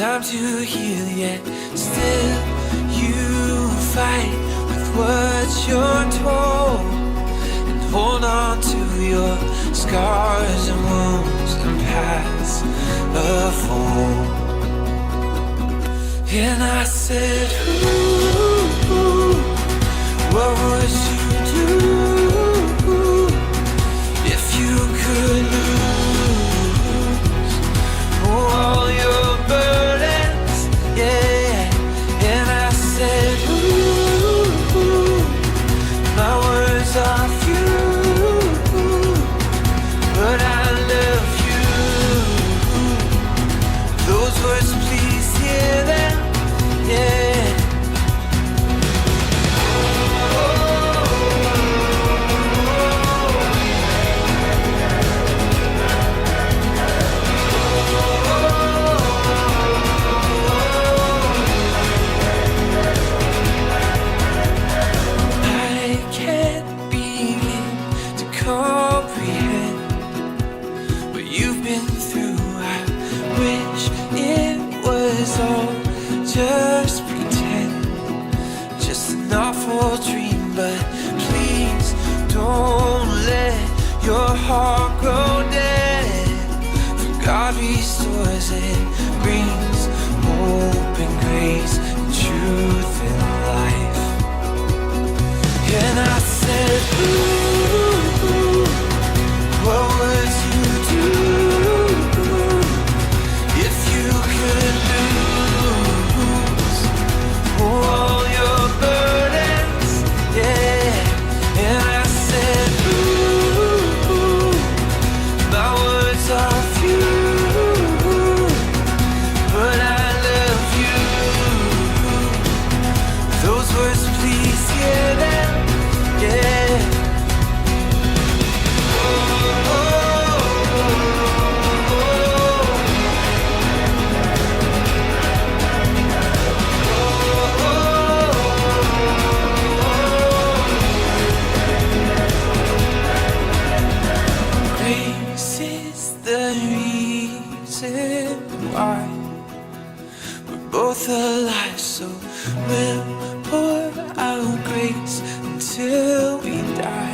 time to heal, yet still you fight with what you're told, and hold on to your scars and wounds and paths of old. And I said, ooh, what would you do if you could lose all your burdens? Yeah. And I said, ooh, my words are few, but I love you. Those words, please hear them. Yeah. Just pretend, just an awful dream, but please don't let your heart grow dead. For God restores and brings hope and grace and truth and life. And I said, ooh, what would you do if you could lose all your burdens? Yeah. And I said, ooh, my words are few, but I love you. Those words, please hear them. Yeah. Grace is the reason why we're both alive, so we'll pour out grace until we die.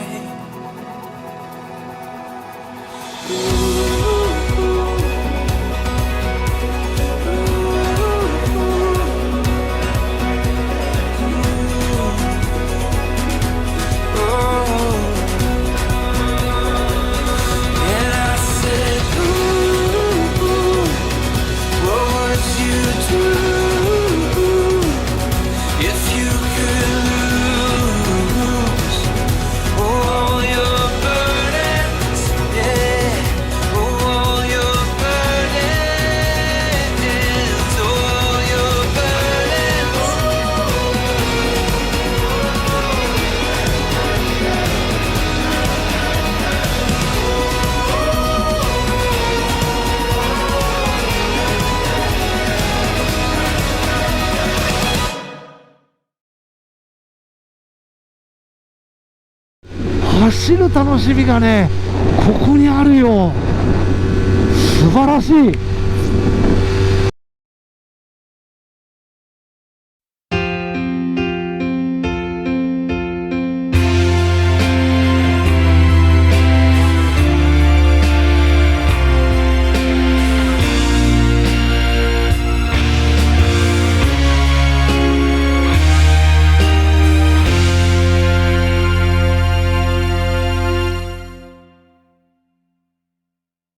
走る楽しみがね、ここにあるよ。素晴らしい。